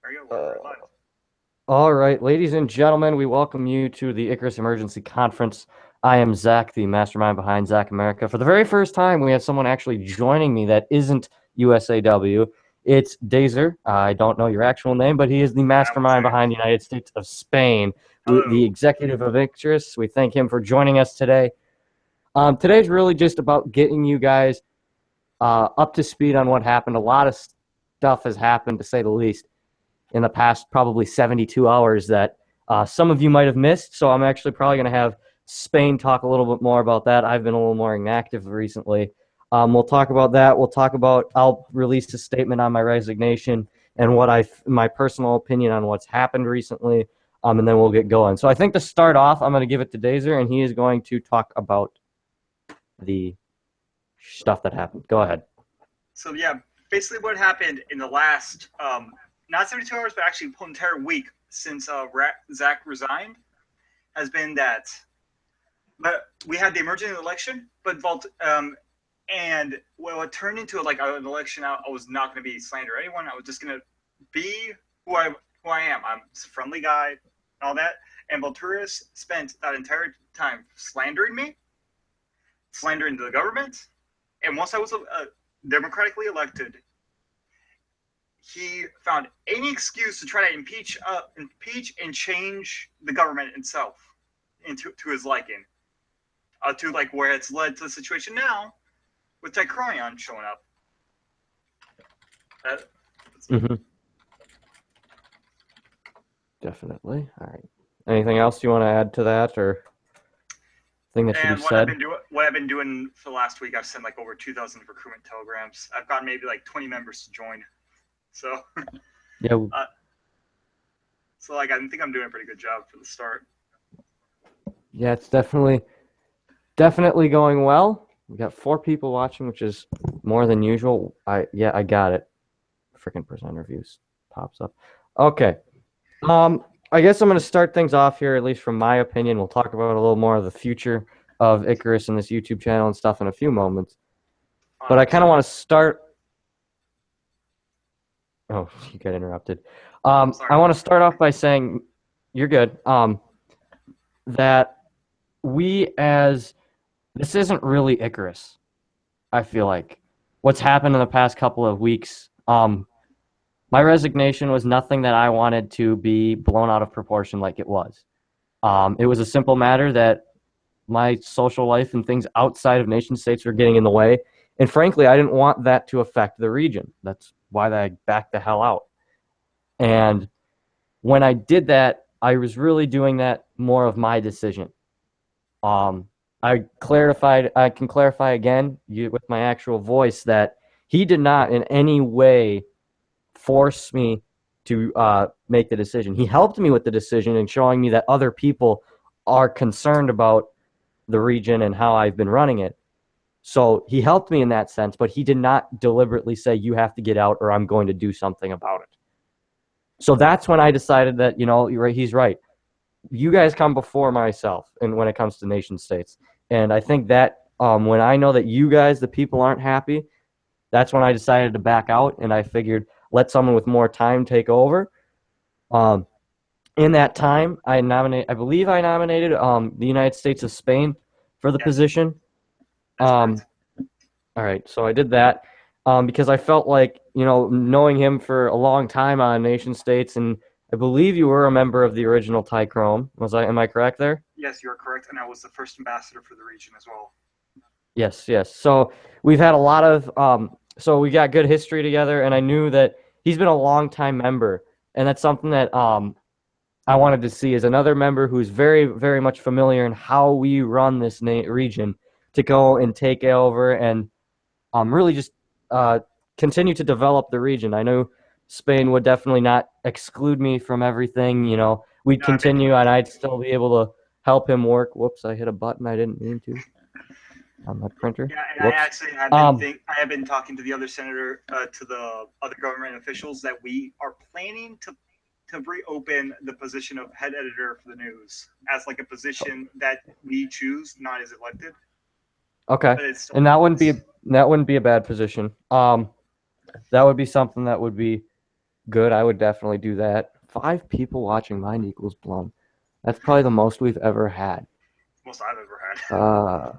There you go. We're live. All right, ladies and gentlemen, we welcome you to the Icarus Emergency Conference. I am Zach, the mastermind behind Zach America. For the very first time, we have someone actually joining me that isn't USAW. It's Dazer. I don't know your actual name, but he is the I won't say mastermind it. behind the United States of Spain, the Hello. executive of Icarus. We thank him for joining us today. Today's really just about getting you guys up to speed on what happened. A lot of stuff has happened, to say the least, in the past probably 72 hours that some of you might have missed. So I'm actually probably going to have Spain talk a little bit more about that. I've been a little more inactive recently. We'll talk about that. I'll release a statement on my resignation and my personal opinion on what's happened recently. And then we'll get going. So I think to start off, I'm going to give it to Dazer, and he is going to talk about the stuff that happened. Go ahead. So yeah, basically what happened in the last not 72 hours, but actually the entire week since Zach resigned has been that. But we had the emergency election, but and well, it turned into like an election. I was not going to be slander anyone. I was just going to be who I am. I'm a friendly guy, and all that. And Volturis spent that entire time slandering me, slandering the government. And once I was democratically elected, he found any excuse to try to impeach and change the government itself into to his liking, to like where it's led to the situation now with Tychonion showing up. Mm-hmm. Definitely. All right. Anything else you want to add to that, or thing that should be And said? what I've been doing for the last week, I've sent like over 2,000 recruitment telegrams. I've got maybe like 20 members to join. So, Yeah. so like I think I'm doing a pretty good job for the start. Yeah, it's definitely going well. We got 4 people watching, which is more than usual. I got it. Freaking presenter views pops up. Okay. I guess I'm going to start things off here, at least from my opinion. We'll talk about a little more of the future of Icarus and this YouTube channel and stuff in a few moments. But I kind of want to start. Oh, you got interrupted. I want to start off by saying, you're good. That this isn't really Icarus. I feel like what's happened in the past couple of weeks. My resignation was nothing that I wanted to be blown out of proportion like it was. It was a simple matter that my social life and things outside of nation states were getting in the way. And frankly, I didn't want that to affect the region. That's why I backed the hell out. And when I did that, I was really doing that more of my decision. I can clarify again with my actual voice that he did not in any way force me to make the decision. He helped me with the decision and showing me that other people are concerned about the region and how I've been running it. So he helped me in that sense, but he did not deliberately say, you have to get out or I'm going to do something about it. So that's when I decided that, he's right. You guys come before myself, and when it comes to nation states. And I think that when I know that you guys, the people, aren't happy, that's when I decided to back out, and I figured let someone with more time take over. In that time, I believe I nominated the United States of Spain for the position. All right, so I did that because I felt like, knowing him for a long time on nation states, and I believe you were a member of the original Tychrome. Am I correct there? Yes, you are correct, and I was the first ambassador for the region as well. Yes. So we've had a lot of so we got good history together, and I knew that he's been a long time member, and that's something that I wanted to see is another member who's very, very much familiar in how we run this region to go and take over and really just continue to develop the region. I know Spain would definitely not exclude me from everything. We'd continue, and I'd still be able to help him work. Whoops, I hit a button I didn't mean to on my printer. Yeah, and Whoops. I actually I have been talking to the other senator, to the other government officials that we are planning to reopen the position of head editor for the news as like a position that we choose, not as elected. Okay, and that wouldn't be a bad position. That would be something that would be good. I would definitely do that. 5 people watching Mind Equals Blown. That's probably the most we've ever had. Most I've ever had.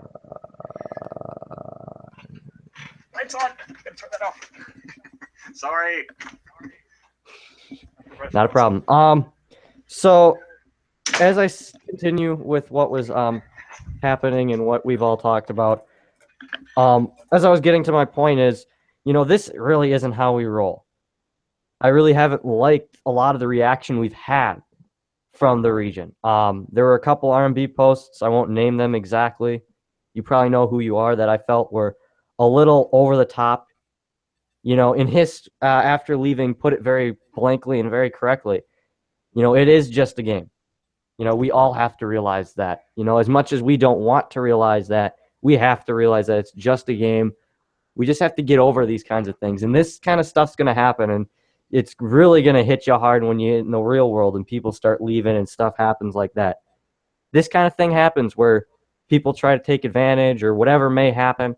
Lights on. Gotta turn that off. Sorry. Not a problem. So as I continue with what was happening and what we've all talked about, as I was getting to my point is, this really isn't how we roll. I really haven't liked a lot of the reaction we've had from the region. There were a couple R&B posts. I won't name them exactly. You probably know who you are, that I felt were a little over the top. In his after leaving, put it very blankly and very correctly. It is just a game. We all have to realize that. As much as we don't want to realize that, we have to realize that it's just a game. We just have to get over these kinds of things. And this kind of stuff's going to happen. And it's really going to hit you hard when you're in the real world and people start leaving and stuff happens like that. This kind of thing happens where people try to take advantage or whatever may happen.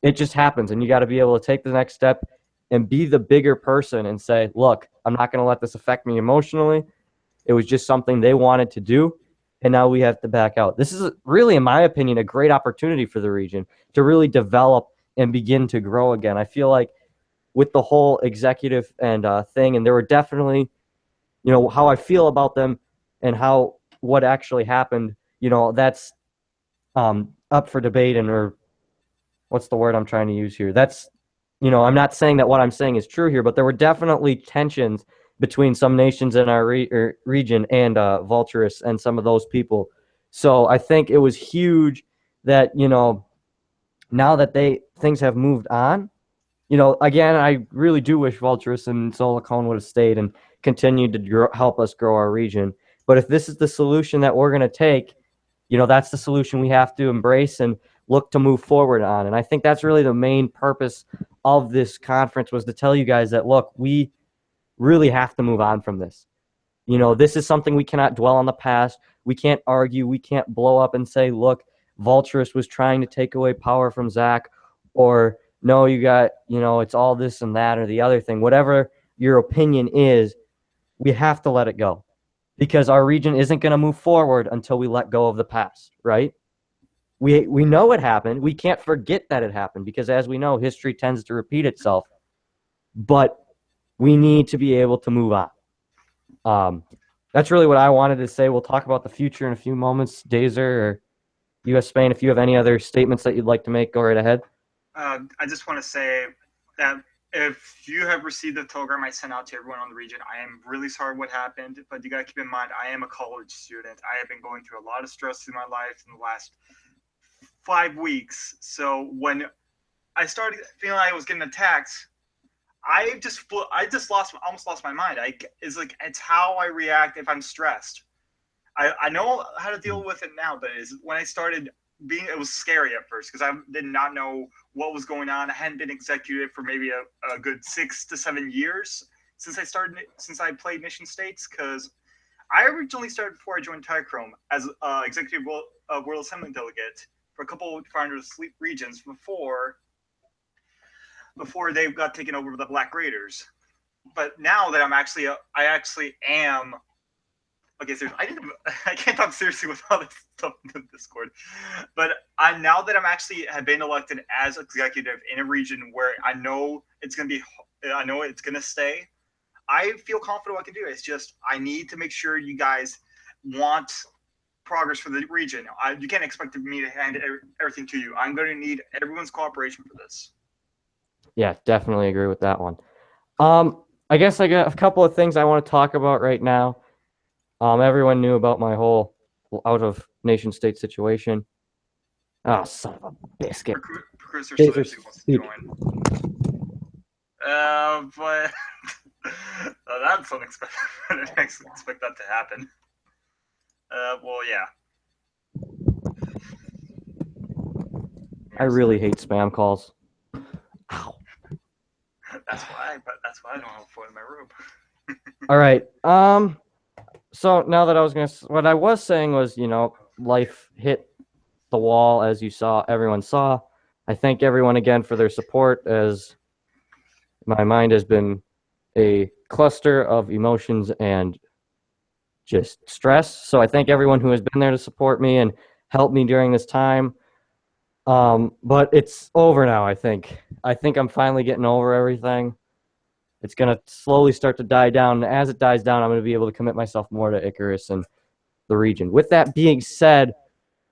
It just happens, and you got to be able to take the next step and be the bigger person and say, look, I'm not going to let this affect me emotionally. It was just something they wanted to do, and now we have to back out. This is really, in my opinion, a great opportunity for the region to really develop and begin to grow again. I feel like with the whole executive and thing, and there were definitely, how I feel about them and what actually happened, that's up for debate or what's the word I'm trying to use here? That's, I'm not saying that what I'm saying is true here, but there were definitely tensions between some nations in our region and Vulturus and some of those people. So I think it was huge that, now that things have moved on, again, I really do wish Vulturus and Solicon would have stayed and continued to help us grow our region. But if this is the solution that we're going to take, that's the solution we have to embrace and look to move forward on. And I think that's really the main purpose of this conference, was to tell you guys that, look, we really have to move on from this. This is something we cannot dwell on the past. We can't argue. We can't blow up and say, look, Vulturus was trying to take away power from Zach, or no, you got, it's all this and that or the other thing. Whatever your opinion is, we have to let it go, because our region isn't going to move forward until we let go of the past, right? We know it happened. We can't forget that it happened, because as we know, history tends to repeat itself. But we need to be able to move on. That's really what I wanted to say. We'll talk about the future in a few moments. Dazer or U.S. Spain, if you have any other statements that you'd like to make, go right ahead. I just want to say that if you have received the telegram I sent out to everyone on the region, I am really sorry what happened, but you got to keep in mind, I am a college student. I have been going through a lot of stress in my life in the last 5 weeks. So when I started feeling like I was getting attacked, I almost lost my mind. It's how I react if I'm stressed. I know how to deal with it now, but when I started it was scary at first, because I did not know what was going on. I hadn't been executive for maybe a good 6 to 7 years since I played Mission States, because I originally started before I joined Tychrome as executive World Assembly delegate for a couple of Founders Sleep regions before they got taken over by the Black Raiders. But now that I actually am. Okay, seriously, I can't talk seriously with all this stuff in the Discord. But now that have been elected as executive in a region where I know it's gonna stay, I feel confident what I can do. It's just I need to make sure you guys want progress for the region. You can't expect me to hand everything to you. I'm going to need everyone's cooperation for this. Yeah, definitely agree with that one. I guess I got a couple of things I want to talk about right now. Everyone knew about my whole out of nation state situation. Oh, son of a biscuit. Producer wants to join. But that's unexpected. I didn't expect that to happen. Well, yeah. I really hate spam calls. Ow. That's why I don't have a phone in my room. All right. So now that what I was saying was, life hit the wall, as everyone saw. I thank everyone again for their support, as my mind has been a cluster of emotions and just stress. So I thank everyone who has been there to support me and help me during this time. But it's over now, I think. I think I'm finally getting over everything. It's going to slowly start to die down. And as it dies down, I'm going to be able to commit myself more to Icarus and the region. With that being said,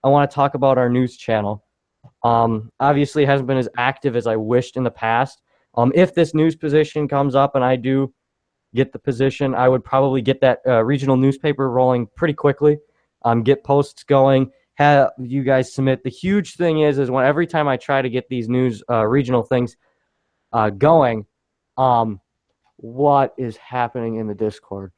I want to talk about our news channel. Obviously, it hasn't been as active as I wished in the past. If this news position comes up and I do get the position, I would probably get that regional newspaper rolling pretty quickly, get posts going, have you guys submit. The huge thing is when every time I try to get these news regional things going, what is happening in the Discord?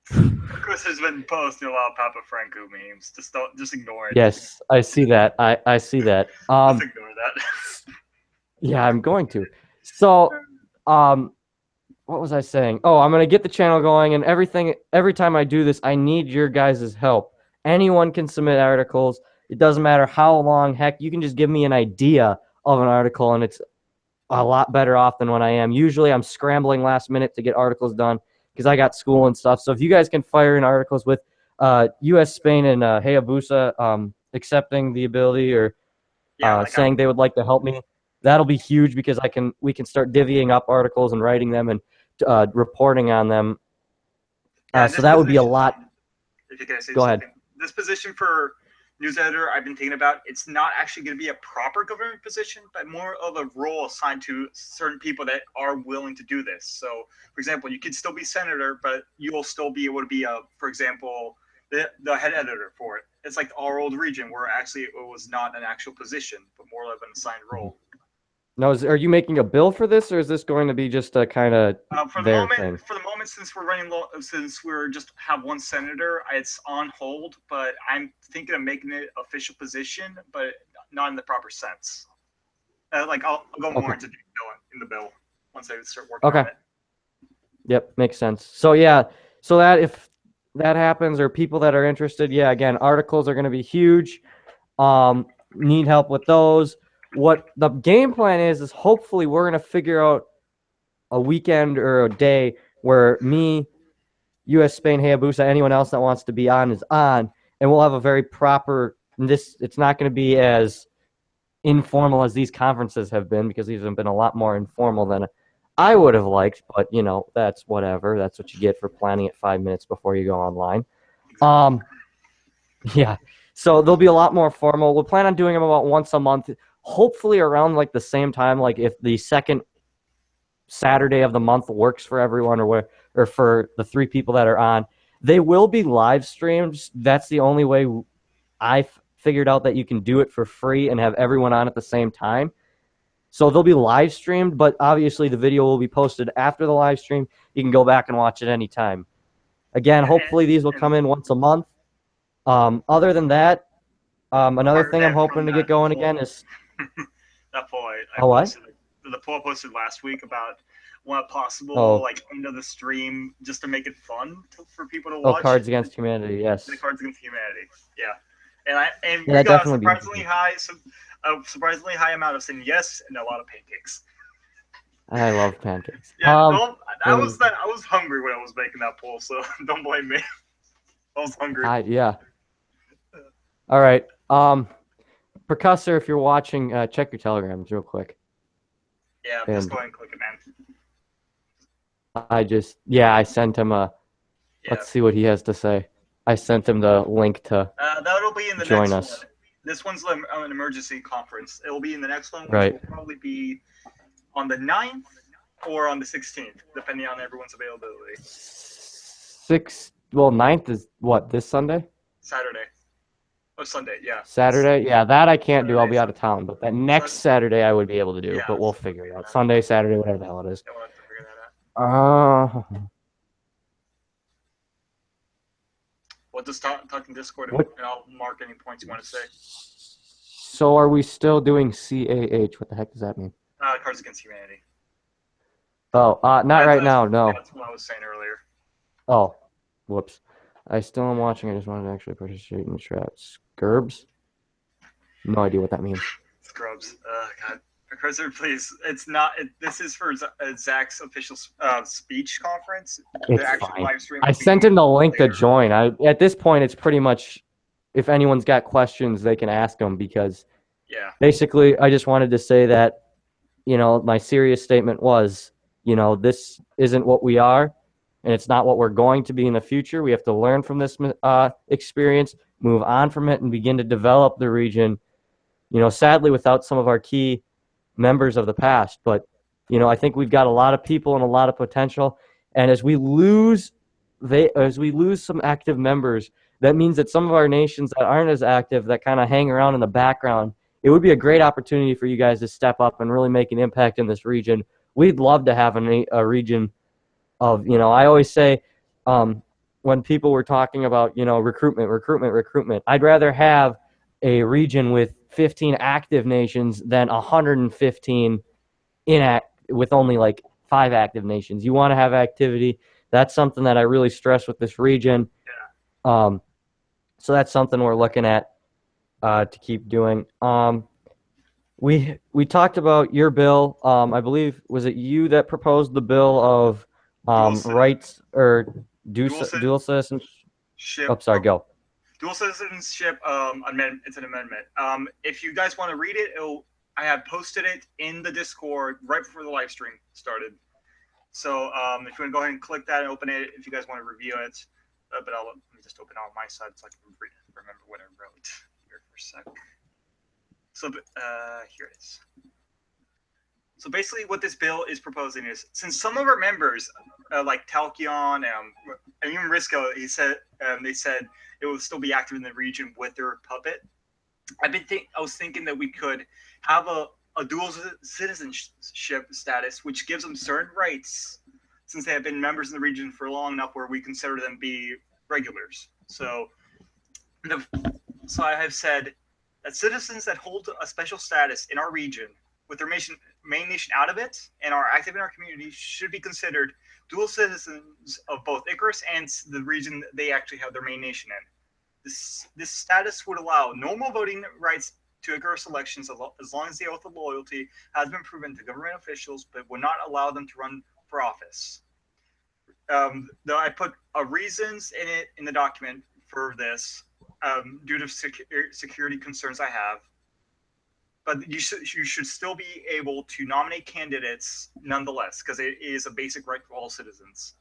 Chris has been posting a lot of Papa Franco memes. Just ignore it. Yes, I see that. I see that. Just ignore that. Yeah, I'm going to. So, what was I saying? Oh, I'm going to get the channel going and everything. Every time I do this, I need your guys' help. Anyone can submit articles. It doesn't matter how long. Heck, you can just give me an idea of an article, and it's a lot better off than when I am. Usually I'm scrambling last minute to get articles done because I got school and stuff. So if you guys can fire in articles with U.S., Spain, and Hayabusa accepting the ability or saying they would like to help me, that'll be huge because we can start divvying up articles and writing them and reporting on them. So that would be a lot. If you can say Go ahead. This position for news editor I've been thinking about, it's not actually going to be a proper government position, but more of a role assigned to certain people that are willing to do this. So, for example, you could still be senator, but you will still be able to be, for example, the head editor for it. It's like our old region where actually it was not an actual position, but more of an assigned role. Now, are you making a bill for this, or is this going to be just a kind of their thing? For the moment, since we're running low, since we're just have one senator, it's on hold. But I'm thinking of making it official position, but not in the proper sense. I'll go more into detail in the bill once I start working on it. Yep, makes sense. So yeah, so that if that happens or people that are interested, yeah, again, articles are going to be huge. Need help with those. What the game plan is hopefully we're going to figure out a weekend or a day where me, U.S., Spain, Hayabusa, anyone else that wants to be on is on, and we'll have a very proper, it's not going to be as informal as these conferences have been because these have been a lot more informal than I would have liked, but, you know, that's whatever. That's what you get for planning it 5 minutes before you go online. Yeah, so they'll be a lot more formal. We'll plan on doing them about once a month, hopefully around like the same time, like if the second Saturday of the month works for everyone or for the 3 people that are on. They will be live streamed. That's the only way I've figured out that you can do it for free and have everyone on at the same time. So they'll be live streamed, but obviously the video will be posted after the live stream. You can go back and watch it anytime. Again, hopefully these will come in once a month. Other than that, another thing I'm hoping to get going again is that poll the poll I posted last week about what possible end of the stream just to make it fun for people to watch. Cards Against Humanity, yes. The Cards Against Humanity, yeah. And we got a surprisingly high amount of saying yes and a lot of pancakes. I love pancakes. Yeah, I was hungry when I was making that poll, so don't blame me. I was hungry. Yeah. All right. Percussor, if you're watching, check your telegrams real quick. Yeah, just go ahead and click it, man. I sent him let's see what he has to say. I sent him the link to that'll be in the join next us. one. This one's an emergency conference. It will be in the next one, which will probably be on the 9th or on the 16th, depending on everyone's availability. 9th is what, this Sunday? Saturday. Oh, Sunday, yeah. Saturday? Yeah, that I can't do. I'll be out of town. But that next Saturday I would be able to do. But we'll figure it out. Sunday, Saturday, whatever the hell it is. Yeah, we'll have to figure that out. We'll just talk in Discord and I'll mark any points you want to say. So are we still doing CAH? What the heck does that mean? Cards Against Humanity. Oh, not right now, no. That's what I was saying earlier. Oh, whoops. I still am watching. I just wanted to actually participate in the chat. Scurbs? No idea what that means. Scrubs. God. President, please. It's not. This is for Zach's official speech conference. It's The actual fine. live stream. I sent him the link to join. At this point, it's pretty much, if anyone's got questions, they can ask them, because basically, I just wanted to say that, my serious statement was, this isn't what we are, and it's not what we're going to be in the future. We have to learn from this experience, move on from it, and begin to develop the region, sadly, without some of our key members of the past. But, I think we've got a lot of people and a lot of potential. And as we lose some active members, that means that some of our nations that aren't as active, that kind of hang around in the background, it would be a great opportunity for you guys to step up and really make an impact in this region. We'd love to have a region of, I always say, when people were talking about, recruitment, I'd rather have a region with 15 active nations than 115 with only like 5 active nations. You want to have activity. That's something that I really stress with this region. So that's something we're looking at to keep doing. We talked about your bill. I believe, was it you that proposed the bill of rights or dual citizenship? Oh, sorry, go. Dual citizenship amendment. It's an amendment. If you guys want to read it, I have posted it in the Discord right before the live stream started. So if you want to go ahead and click that and open it, if you guys want to review it, but let me just open it on my side so I can remember what I wrote here for a sec. So here it is. So basically what this bill is proposing is, since some of our members, like Talkion and even Risco, they said it will still be active in the region with their puppet. I was thinking that we could have a dual citizenship status, which gives them certain rights, since they have been members in the region for long enough where we consider them be regulars. So I have said that citizens that hold a special status in our region, with their main nation out of it, and are active in our community, should be considered dual citizens of both Icarus and the region they actually have their main nation in. This status would allow normal voting rights to Icarus elections as long as the oath of loyalty has been proven to government officials, but would not allow them to run for office. Though I put reasons in the document for this due to security concerns I have, but you should still be able to nominate candidates nonetheless, because it is a basic right for all citizens.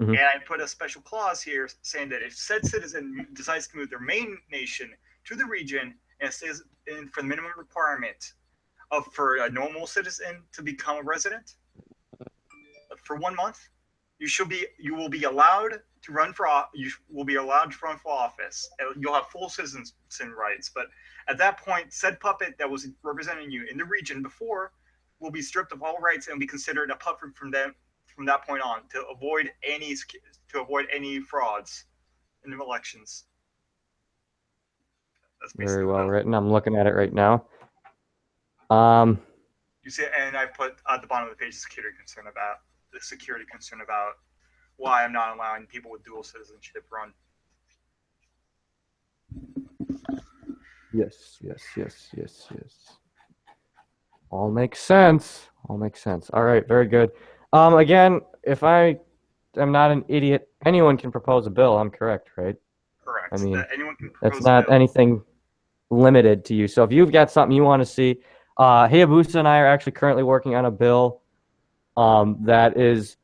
Mm-hmm. And I put a special clause here saying that if said citizen decides to move their main nation to the region, and it says for the minimum requirement for a normal citizen to become a resident for 1 month, you will be allowed to run for office. You'll have full citizen rights, but at that point, said puppet that was representing you in the region before will be stripped of all rights and be considered a puppet from that point on, to avoid any frauds in the elections. That's very well written. I'm looking at it right now. You see, and I put at the bottom of the page the security concern about why I'm not allowing people with dual citizenship run. Yes. All makes sense. All right, very good. Again, if I am not an idiot, anyone can propose a bill. I'm correct, right? Correct. I mean, anyone can propose that's not anything limited to you. So if you've got something you want to see, Hayabusa and I are actually currently working on a bill that is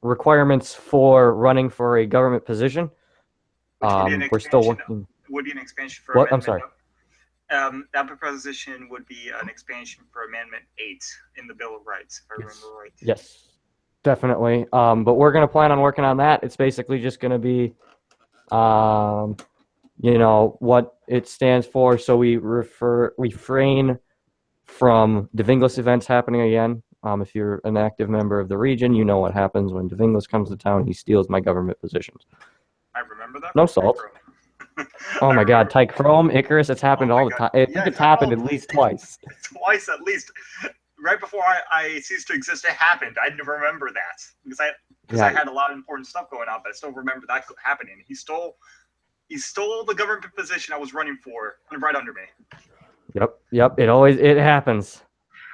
requirements for running for a government position. We're still working. Would be an expansion for what? I'm sorry. That proposition would be an expansion for Amendment 8 in the Bill of Rights, if I remember right. Yes, definitely. But we're going to plan on working on that. It's basically just going to be, what it stands for. So we refrain from Devinglis events happening again. If you're an active member of the region, you know what happens when Devinglis comes to town. He steals my government positions. I remember that. No salt. Oh my God, Tychrome, Icarus, it's happened all the time. I think it's happened at least twice. Twice at least. Right before I ceased to exist, it happened. I didn't remember that because I had a lot of important stuff going on, but I still remember that happening. He stole the government position I was running for right under me. Yep. It happens.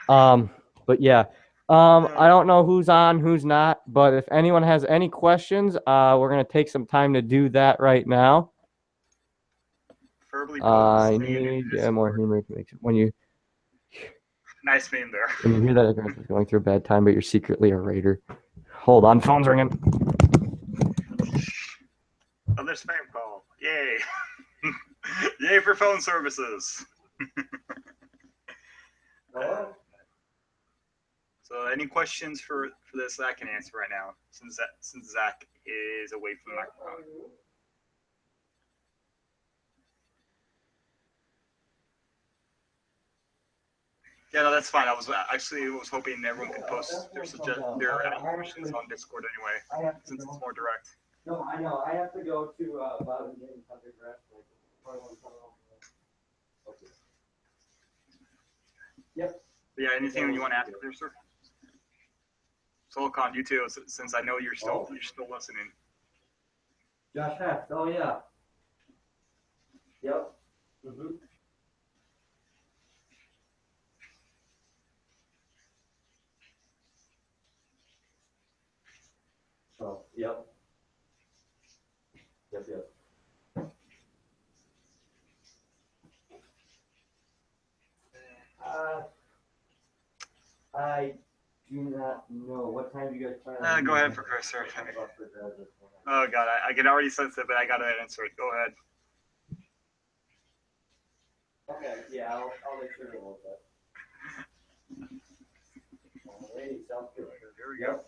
But yeah. I don't know who's on, who's not, but if anyone has any questions, we're gonna take some time to do that right now. Preferably I post the need Discord. more humor to make when you Nice meme there. hear that Icarus is going through a bad time, but you're secretly a raider. Hold on, phone's ringing. Another spam call. Yay. Yay for phone services. So any questions for this that I can answer right now, since Zach is away from the microphone. Yeah, no, that's fine. I was hoping everyone could post their questions on Discord anyway, since it's more direct. No, I know. I have to go to Yep. But yeah, anything you want to ask there, sir? Silicon, you too, since I know you're still listening. Josh Hecht. Oh yeah. Yep. Oh, yep. Yep. I do not know. What time do you guys plan? Go ahead for Chris, sir. Oh god, I can already sense it, but I gotta answer it. Go ahead. Okay, yeah, I'll make sure to hold that. Alrighty, sounds good. Here we go.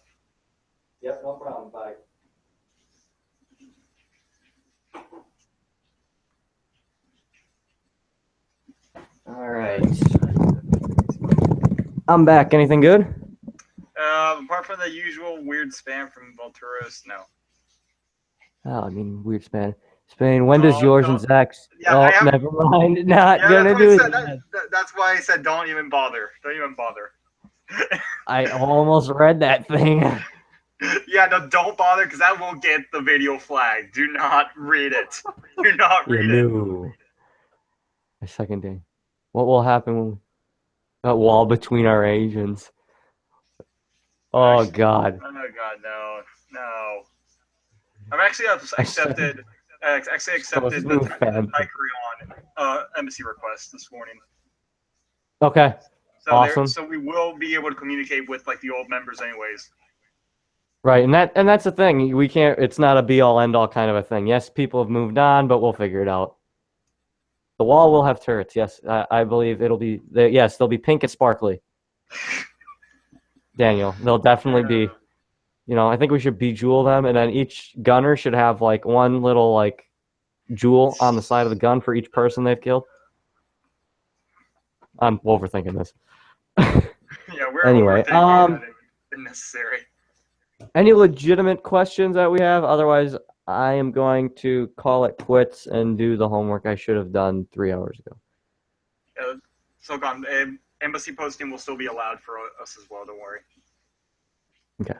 Yep, no problem. Bye. All right. I'm back. Anything good? Apart from the usual weird spam from Volturos, no. Oh, I mean, weird Spain. When does yours and Zach's? Yeah, never mind. Not gonna do it. That's why I said don't even bother. Don't even bother. I almost read that thing. Yeah, no, don't bother because that will get the video flag. Do not read it. Do not read it. My second day. What will happen when that wall between our agents? Oh God. Oh my God, no. I've actually accepted the Tychrion embassy request this morning. Okay. So awesome. So we will be able to communicate with like the old members, anyways. Right, and that's the thing. We can't. It's not a be all end all kind of a thing. Yes, people have moved on, but we'll figure it out. The wall will have turrets. Yes, I believe it'll be. Yes, they'll be pink and sparkly. Daniel, they'll definitely be. You know, I think we should bejewel them, and then each gunner should have like one little like jewel on the side of the gun for each person they've killed. I'm overthinking this. Yeah, we're anyway. Overthinking it necessary. Any legitimate questions that we have? Otherwise, I am going to call it quits and do the homework I should have done 3 hours ago. So, embassy posting will still be allowed for us as well. Don't worry. Okay.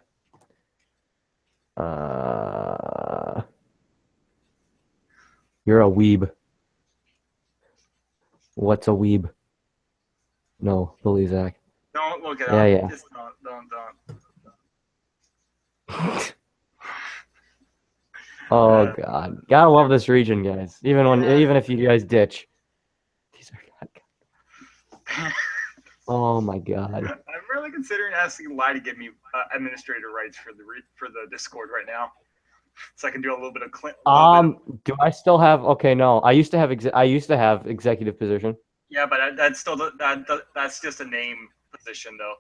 You're a weeb. What's a weeb? No, believe Zach. Don't look it up. Yeah. Just don't. Oh God, gotta love this region, guys. Even if you guys ditch, these are not. Oh my God. I'm really considering asking Lai to give me administrator rights for the Discord right now, so I can do a little bit of. Do I still have? Okay, no. I used to have executive position. Yeah, but that's still that's just a name position though.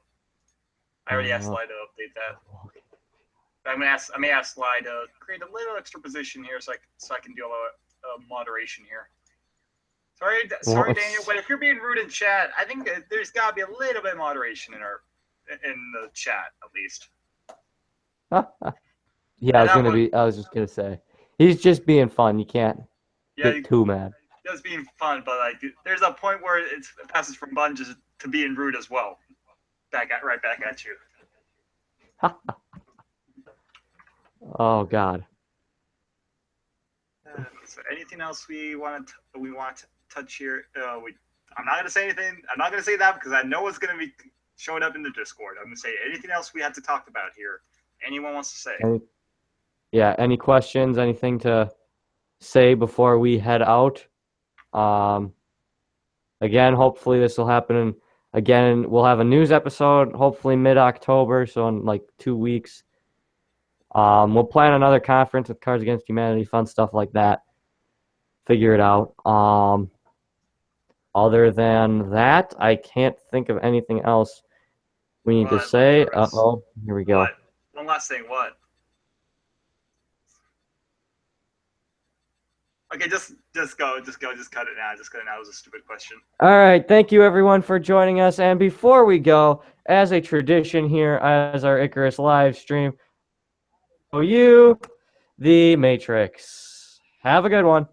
I already asked Lai to update that. I may ask Lai to create a little extra position here so I can do a little moderation here. Sorry, Daniel, but if you're being rude in chat, I think that there's got to be a little bit of moderation in the chat at least. Yeah, I was just gonna say, he's just being fun. You can't get too mad. Just being fun, but like, there's a point where it passes from fun to being rude as well. Right back at you. Oh God. So anything else we want to touch here? I'm not gonna say anything. I'm not gonna say that because I know what's gonna be showing up in the Discord. I'm gonna say anything else we have to talk about here. Anyone wants to say? Any questions? Anything to say before we head out? Again, hopefully this will happen. Again, we'll have a news episode, hopefully mid-October, so in like 2 weeks. We'll plan another conference with Cards Against Humanity, fun stuff like that. Figure it out. Other than that, I can't think of anything else we need to say. Uh-oh, here we go. What? One last thing. What? Okay, just go. Just cut it now. Just cut it now. It was a stupid question. All right, thank you everyone for joining us. And before we go, as a tradition here, as our Icarus live stream, you, the Matrix. Have a good one.